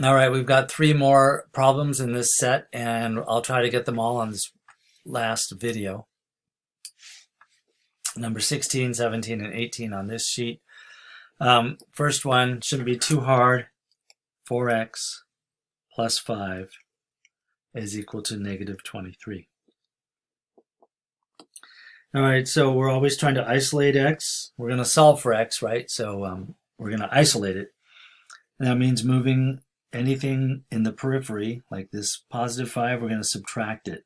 All right, we've got three more problems in this set, and I'll try to get them all on this last video. Number 16, 17, and 18 on this sheet. First one shouldn't be too hard. 4x plus 5 is equal to negative 23. All right, so we're always trying to isolate x. We're going to solve for x, right? So we're going to isolate it. And that means moving anything in the periphery, like this positive 5, we're going to subtract it.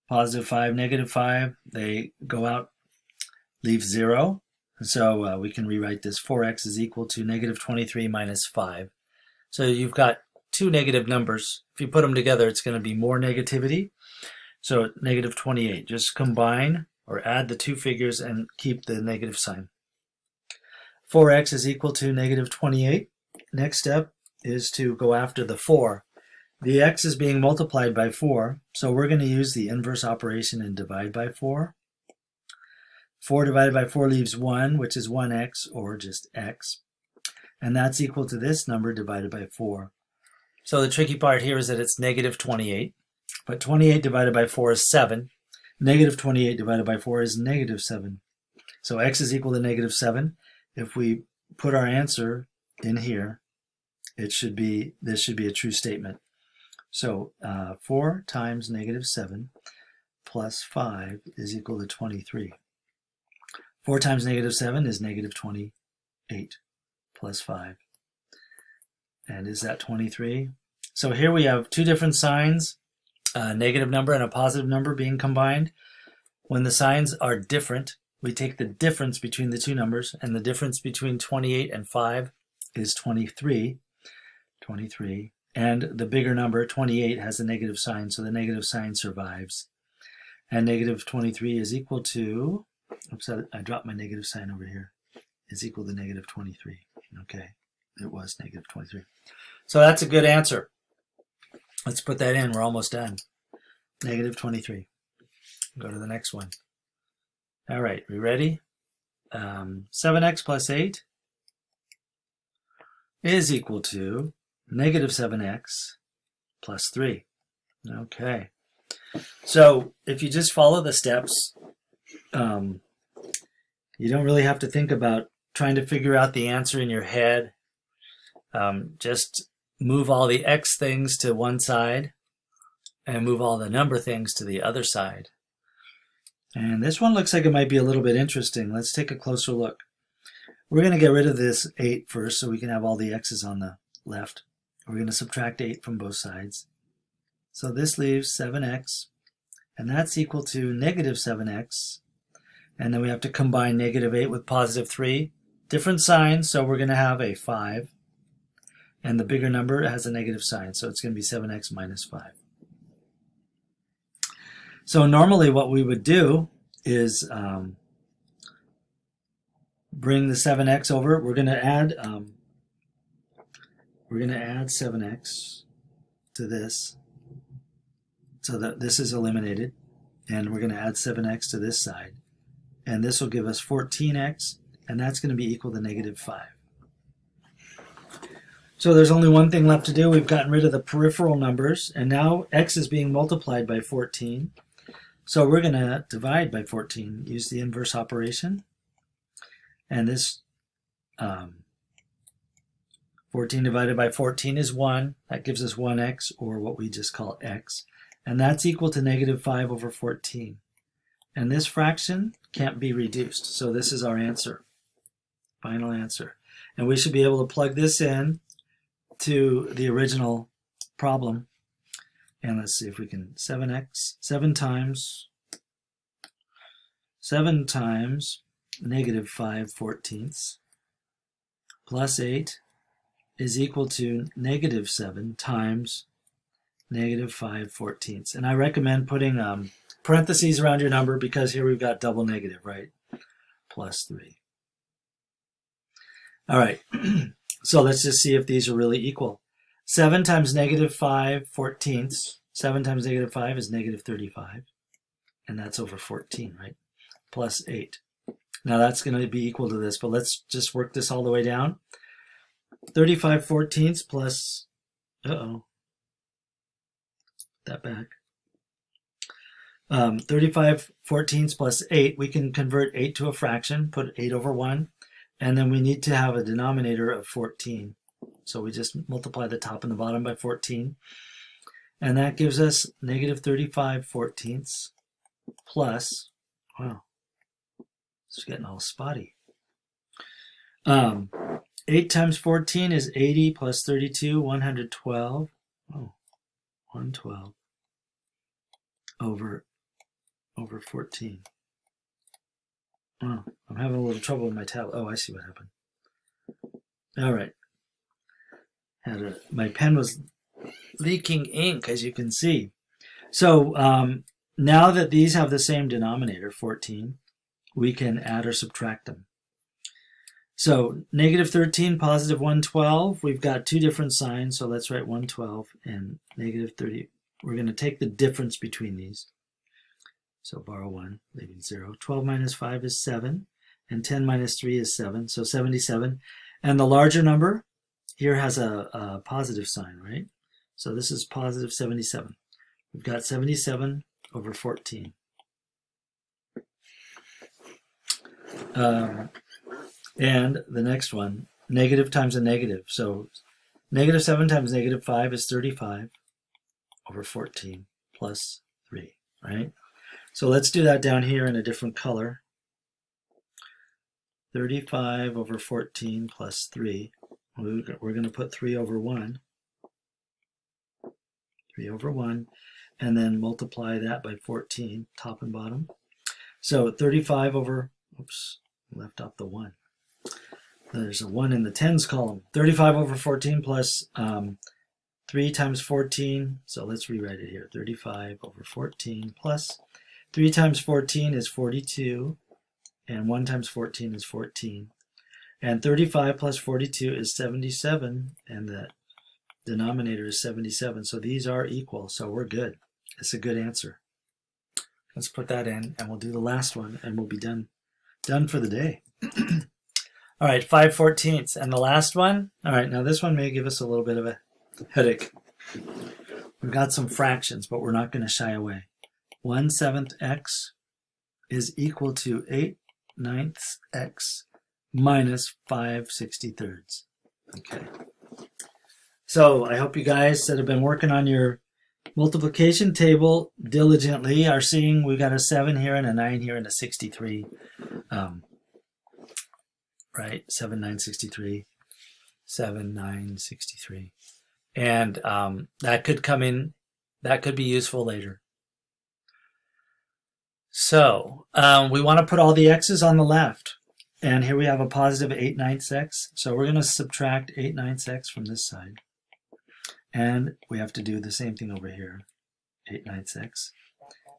Positive 5, negative 5, they go out, leave 0. So we can rewrite this 4x is equal to negative 23 minus 5. So you've got two negative numbers. If you put them together, it's going to be more negativity. So negative 28. Just combine or add the two figures and keep the negative sign. 4x is equal to negative 28. Next step is to go after the 4. The x is being multiplied by 4, so we're going to use the inverse operation and divide by 4. 4 divided by 4 leaves 1, which is 1x, or just x. And that's equal to this number divided by 4. So the tricky part here is that it's negative 28. But 28 divided by 4 is 7. Negative 28 divided by 4 is negative 7. So x is equal to negative 7. If we put our answer in here, this should be a true statement. So 4 times negative 7 plus 5 is equal to 23. 4 times negative 7 is negative 28 plus 5. And is that 23? So here we have two different signs, a negative number and a positive number being combined. When the signs are different, we take the difference between the two numbers, and the difference between 28 and 5 is 23. 23. And the bigger number, 28, has a negative sign, so the negative sign survives. And negative 23 is equal to, oops, I dropped my negative sign over here, is equal to negative 23. Okay, it was negative 23. So that's a good answer. Let's put that in. We're almost done. Negative 23. Go to the next one. All right, we ready? 7x plus 8 is equal to negative 7x plus 3. Okay. So if you just follow the steps, you don't really have to think about trying to figure out the answer in your head. Just move all the x things to one side and move all the number things to the other side. And this one looks like it might be a little bit interesting. Let's take a closer look. We're going to get rid of this 8 first so we can have all the x's on the left. We're going to subtract 8 from both sides. So this leaves 7x, and that's equal to negative 7x. And then we have to combine negative 8 with positive 3. Different signs, so we're going to have a 5. And the bigger number has a negative sign, so it's going to be 7x minus 5. So normally what we would do is bring the 7x over. We're going to add 7x to this so that this is eliminated, and we're going to add 7x to this side, and this will give us 14x, and that's going to be equal to negative 5. So there's only one thing left to do. We've gotten rid of the peripheral numbers, and now x is being multiplied by 14. So we're going to divide by 14, use the inverse operation, and this 14 divided by 14 is 1. That gives us 1x, or what we just call x, and that's equal to negative 5 over 14. And this fraction can't be reduced, so this is our answer, final answer. And we should be able to plug this in to the original problem. And let's see if we can, 7 times negative 5/14 plus 8 is equal to negative 7 times negative 5/14. And I recommend putting parentheses around your number because here we've got double negative, right? Plus 3. All right, so let's just see if these are really equal. 7 times negative 5/14, 7 times negative 5 is negative 35, and that's over 14, right? Plus 8. Now that's going to be equal to this, but let's just work this all the way down. 35 fourteenths plus, that back. 35 fourteenths plus 8, we can convert 8 to a fraction, put 8 over 1, and then we need to have a denominator of 14. So we just multiply the top and the bottom by 14. And that gives us negative 35 fourteenths plus, wow, it's getting all spotty. 8 times 14 is 80 plus 32, 112. Oh, 112 over 14. Oh, I'm having a little trouble with my tablet. Oh, I see what happened. All right. My pen was leaking ink, as you can see. So now that these have the same denominator, 14, we can add or subtract them. So negative 13, positive 112. We've got two different signs, so let's write 112 and negative 30. We're going to take the difference between these. So borrow 1, leaving 0. 12 minus 5 is 7, and 10 minus 3 is 7, so 77. And the larger number here has a positive sign, right? So this is positive 77. We've got 77 over 14. And the next one, negative times a negative. So negative 7 times negative 5 is 35 over 14 plus 3, right? So let's do that down here in a different color. 35 over 14 plus 3. We're going to put 3 over 1. 3 over 1. And then multiply that by 14, top and bottom. So 35 over, oops, left off the 1. There's a 1 in the tens column. 35 over 14 plus 3 times 14. So let's rewrite it here. 35 over 14 plus 3 times 14 is 42. And 1 times 14 is 14. And 35 plus 42 is 77. And the denominator is 77. So these are equal. So we're good. It's a good answer. Let's put that in, and we'll do the last one, and we'll be done for the day. All right, 5 fourteenths. And the last one, all right, now this one may give us a little bit of a headache. We've got some fractions, but we're not going to shy away. 1/7 x is equal to 8/9 x minus 5/63. Okay. So I hope you guys that have been working on your multiplication table diligently are seeing we've got a 7 here and a 9 here and a 63. Right? 7, 9, 63. 7, 9, 63. And that could come in, that could be useful later. So we want to put all the x's on the left. And here we have a positive 8/9 x. So we're going to subtract 8/9 x from this side. And we have to do the same thing over here, 8/9 x.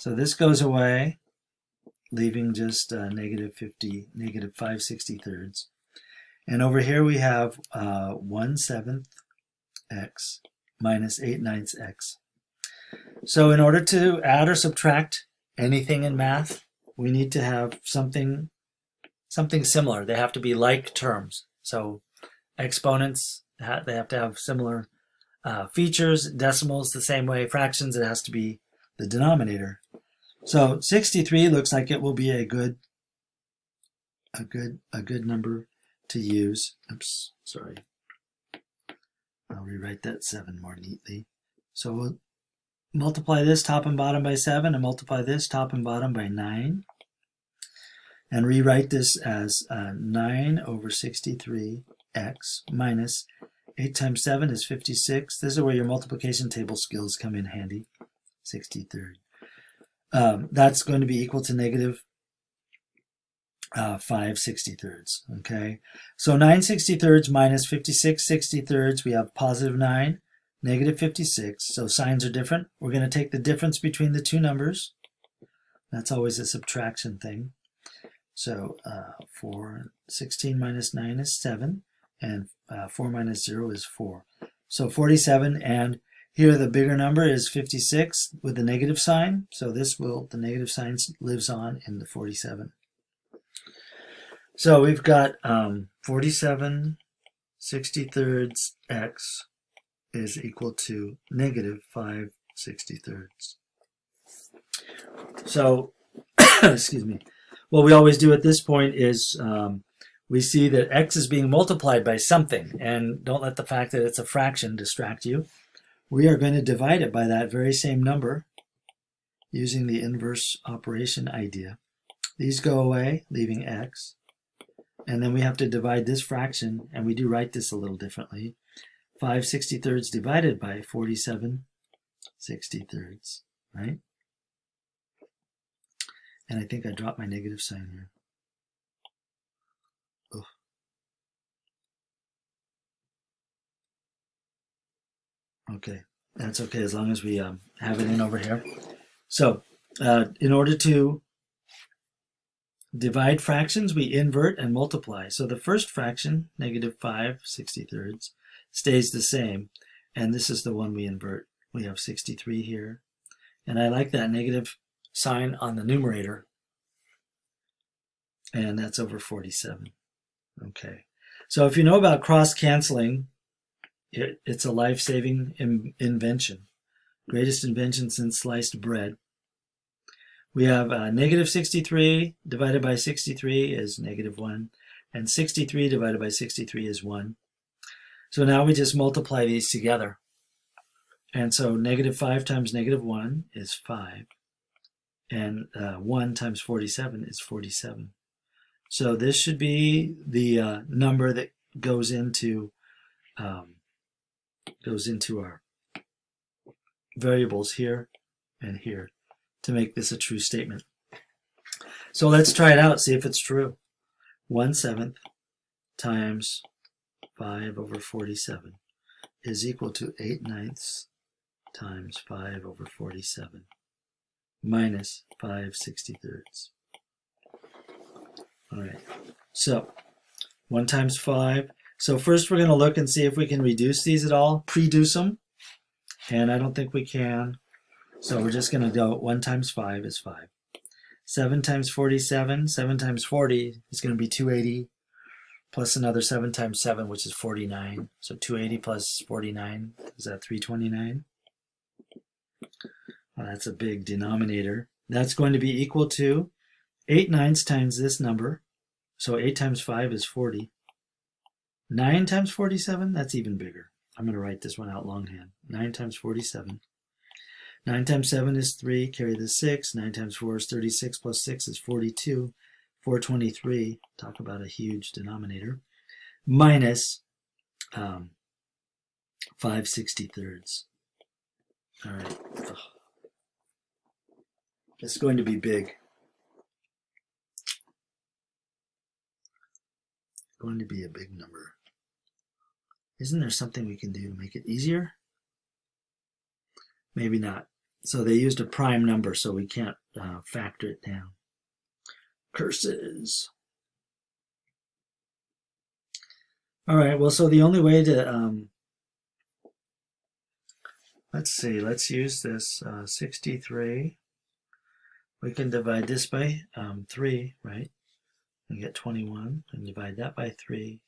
So this goes away, leaving just negative 5/63. And over here we have 1/7 x minus 8/9 x. So in order to add or subtract anything in math, we need to have something similar. They have to be like terms. So exponents, they have to have similar features. Decimals the same way. Fractions, it has to be the denominator. So 63 looks like it will be a good number to use. Oops, sorry. I'll rewrite that 7 more neatly. So we'll multiply this top and bottom by 7 and multiply this top and bottom by 9. And rewrite this as 9 over 63x minus 8 times 7 is 56. This is where your multiplication table skills come in handy. 63rd. That's going to be equal to negative 5/63. Okay, so 9/63 minus 56/63. We have positive 9, negative 56. So signs are different. We're going to take the difference between the two numbers. That's always a subtraction thing. So 16 minus 9 is 7, and 4 minus 0 is 4. So 47, and here the bigger number is 56 with the negative sign. So the negative sign lives on in the 47. So we've got 47 60/3 x is equal to negative 5/63. So, excuse me, what we always do at this point is we see that x is being multiplied by something, and don't let the fact that it's a fraction distract you. We are going to divide it by that very same number using the inverse operation idea. These go away, leaving x. And then we have to divide this fraction, and we do write this a little differently. 5/63 divided by 47/63, right? And I think I dropped my negative sign here. Oh. Okay, that's okay as long as we have it in over here. So, in order to divide fractions, we invert and multiply. So the first fraction, negative 5/63, stays the same. And this is the one we invert. We have 63 here. And I like that negative sign on the numerator. And that's over 47. Okay. So if you know about cross-canceling, it's a life-saving invention. Greatest invention since sliced bread. We have negative 63 divided by 63 is negative 1, and 63 divided by 63 is 1. So now we just multiply these together. And so negative 5 times negative 1 is 5, and 1 times 47 is 47. So this should be the number that goes into our variables here and here to make this a true statement. So let's try it out, see if it's true. 1/7 times 5/47 is equal to 8/9 times 5/47 minus 5/63. All right, so 1 times 5. So first we're going to look and see if we can reduce these at all, reduce them, and I don't think we can. So we're just going to go 1 times 5 is 5. 7 times 47, 7 times 40 is going to be 280, plus another 7 times 7, which is 49. So 280 plus 49, is that 329? Well, that's a big denominator. That's going to be equal to 8/9 times this number. So 8 times 5 is 40. 9 times 47, that's even bigger. I'm going to write this one out longhand. 9 times 47. 9 times 7 is 3, carry the 6. 9 times 4 is 36, plus 6 is 42. 423, talk about a huge denominator, minus 5/63. All right. Ugh. It's going to be big. Going to be a big number. Isn't there something we can do to make it easier? Maybe not. So they used a prime number, so we can't factor it down. Curses. All right, well, so the only way to, let's see, let's use this 63. We can divide this by 3, right? We get 21, and divide that by 3,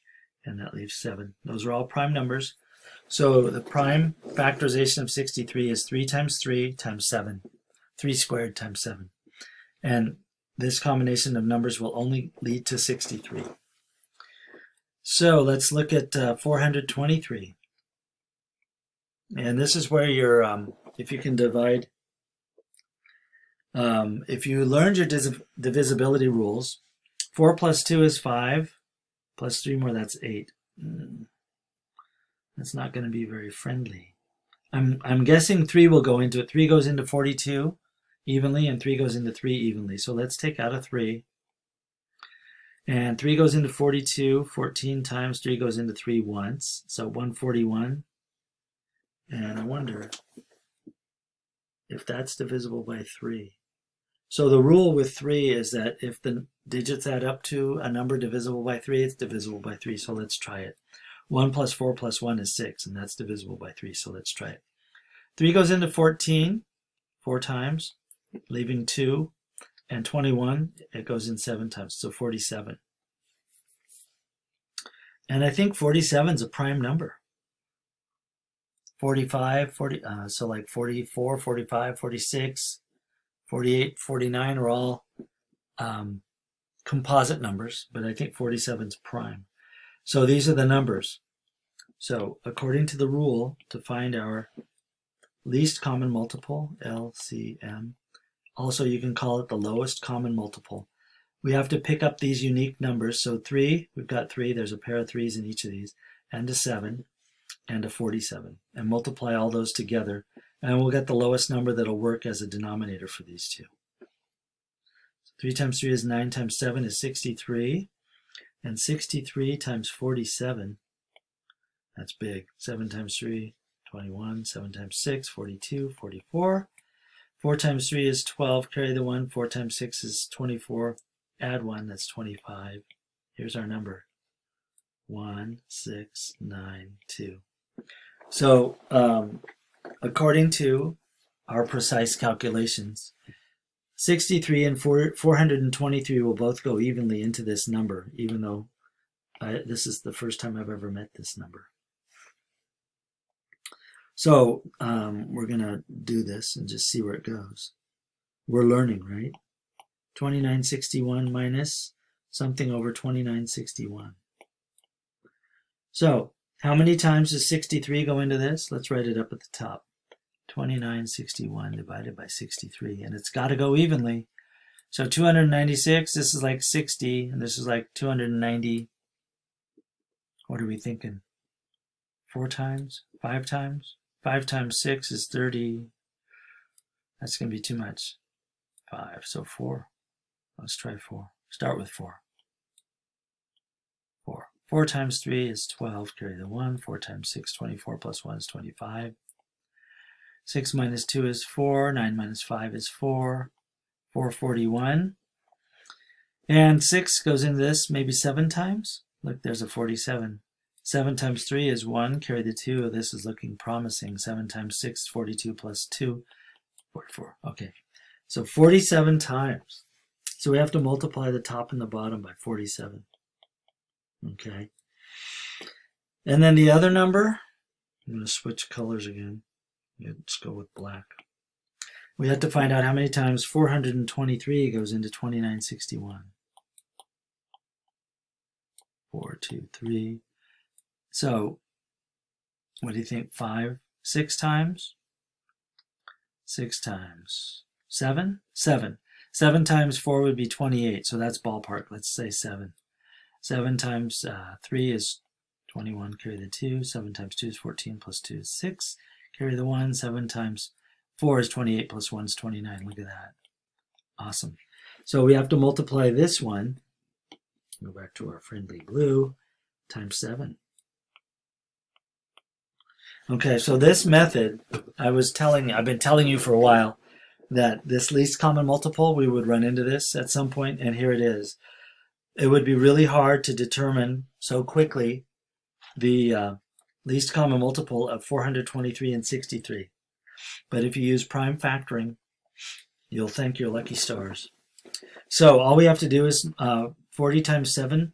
and that leaves 7. Those are all prime numbers. So the prime factorization of 63 is 3 times 3 times 7. 3 squared times 7. And this combination of numbers will only lead to 63. So let's look at 423. And this is where you're, if you can divide, if you learned your divisibility rules, 4 plus 2 is 5, plus 3 more, that's 8. That's not going to be very friendly. I'm guessing 3 will go into it. 3 goes into 42 evenly, and 3 goes into 3 evenly. So let's take out a 3. And 3 goes into 42. 14 times 3 goes into 3 once. So 141. And I wonder if that's divisible by 3. So the rule with 3 is that if the digits add up to a number divisible by 3, it's divisible by 3. So let's try it. 1 plus 4 plus 1 is 6, and that's divisible by 3. So let's try it. 3 goes into 14 4 times, leaving 2. And 21, it goes in 7 times, so 47. And I think 47 is a prime number. 45, 40, so like 44, 45, 46, 48, 49 are all composite numbers, but I think 47 is prime. So these are the numbers. So according to the rule, to find our least common multiple, LCM, also you can call it the lowest common multiple, we have to pick up these unique numbers. So 3, we've got 3, there's a pair of 3s in each of these, and a 7, and a 47, and multiply all those together, and we'll get the lowest number that'll work as a denominator for these two. 3 times 3 is 9 times 7 is 63, and 63 times 47, that's big. 7 times 3, 21, 7 times 6, 42, 44. 4 times 3 is 12, carry the 1, 4 times 6 is 24, add 1, that's 25. Here's our number, 1692. So, according to our precise calculations, 63 and 423 will both go evenly into this number, even though this is the first time I've ever met this number. So, we're going to do this and just see where it goes. We're learning, right? 2961 minus something over 2961. So, how many times does 63 go into this? Let's write it up at the top. 2961 divided by 63, and it's got to go evenly. So 296, this is like 60, and this is like 290. What are we thinking? 4 times? 5 times? 5 times 6 is 30. That's going to be too much. 5, so 4. Let's try 4. Start with 4. 4. 4 times 3 is 12, carry the 1. 4 times 6, 24, plus 1 is 25. 6 minus 2 is 4. 9 minus 5 is 4. 441. And 6 goes into this maybe 7 times. Look, there's a 47. 7 times 3 is 1. Carry the 2. This is looking promising. 7 times 6 is 42 plus 2. 44. Okay. So 47 times. So we have to multiply the top and the bottom by 47. Okay. And then the other number, I'm going to switch colors again. Let's go with black. We have to find out how many times 423 goes into 2961. 4, 2, 3. So, what do you think? 5, 6 times? 6 times 7? 7. 7 times 4 would be 28, so that's ballpark. Let's say 7. 7 times 3 is 21, carry the 2. 7 times 2 is 14, plus 2 is 6. Carry the 1. 7 times 4 is 28, plus 1 is 29. Look at that. Awesome. So we have to multiply this one, go back to our friendly blue, times 7. Okay, so this method, I've been telling you for a while that this least common multiple, we would run into this at some point, and here it is. It would be really hard to determine so quickly the least common multiple of 423 and 63. But if you use prime factoring, you'll thank your lucky stars. So all we have to do is 40 times 7,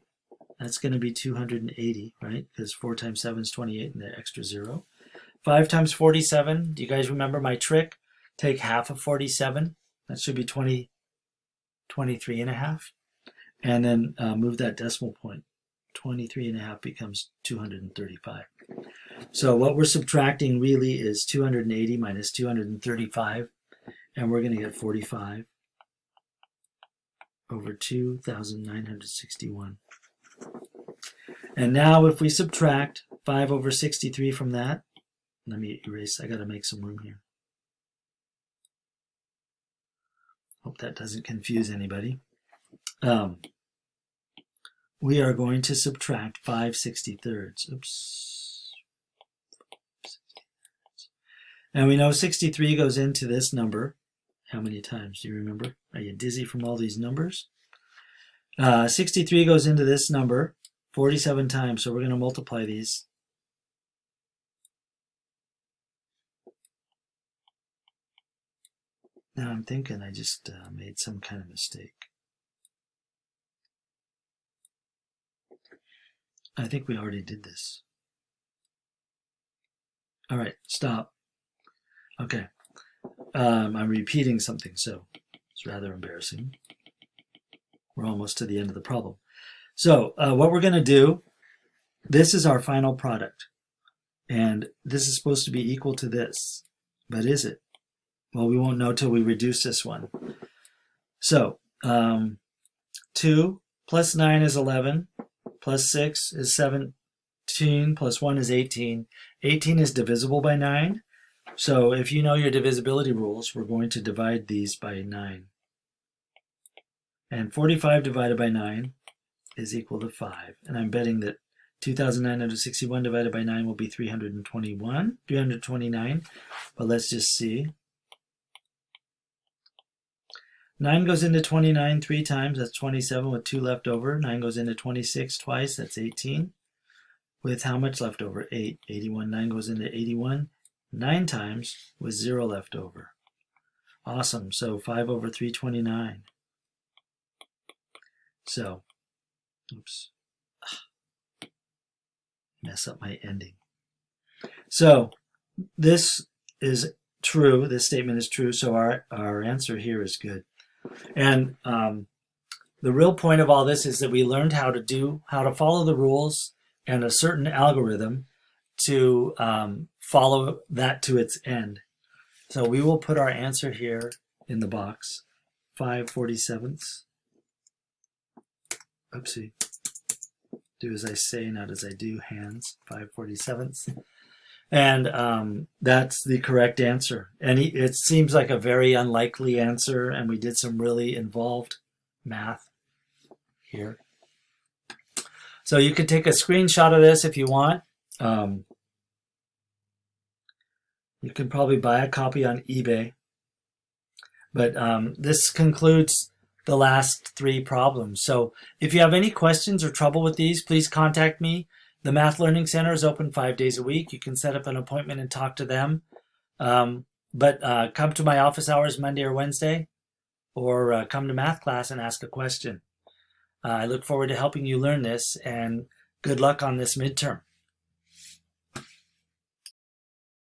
that's going to be 280, right? Because 4 times 7 is 28 and the extra 0. 5 times 47, do you guys remember my trick? Take half of 47, that should be 23 and a half. And then move that decimal point. 23 and a half becomes 235. So what we're subtracting really is 280 minus 235, and we're going to get 45 over 2,961. And now if we subtract 5 over 63 from that, let me erase, I got to make some room here. Hope that doesn't confuse anybody. We are going to subtract 5/63. Oops. And we know 63 goes into this number. How many times? Do you remember? Are you dizzy from all these numbers? 63 goes into this number 47 times, so we're going to multiply these. Now I'm thinking I just made some kind of mistake. I think we already did this. All right, stop. Okay. I'm repeating something, so it's rather embarrassing. We're almost to the end of the problem. So what we're going to do, this is our final product. And this is supposed to be equal to this. But is it? Well, we won't know till we reduce this one. So 2 plus 9 is 11, plus 6 is 17, plus 1 is 18. 18 is divisible by 9. So if you know your divisibility rules, we're going to divide these by 9. And 45 divided by 9 is equal to 5. And I'm betting that 2,961 divided by 9 will be 329. But let's just see. 9 goes into 29 3 times, that's 27 with 2 left over. 9 goes into 26 twice, that's 18. With how much left over? 8. 81. 9 goes into 81 9 times with 0 left over. Awesome. So 5 over 329. So, oops. Mess up my ending. So this is true. This statement is true. So our answer here is good. And the real point of all this is that we learned how to follow the rules and a certain algorithm to follow that to its end. So we will put our answer here in the box, 5/47. Oopsie. Do as I say, not as I do, hands, 5/47. And that's the correct answer. And it seems like a very unlikely answer, and we did some really involved math here. So you could take a screenshot of this if you want. You can probably buy a copy on eBay. But this concludes the last 3 problems. So if you have any questions or trouble with these, please contact me. The Math Learning Center is open 5 days a week. You can set up an appointment and talk to them. But come to my office hours Monday or Wednesday, or come to math class and ask a question. I look forward to helping you learn this, and good luck on this midterm.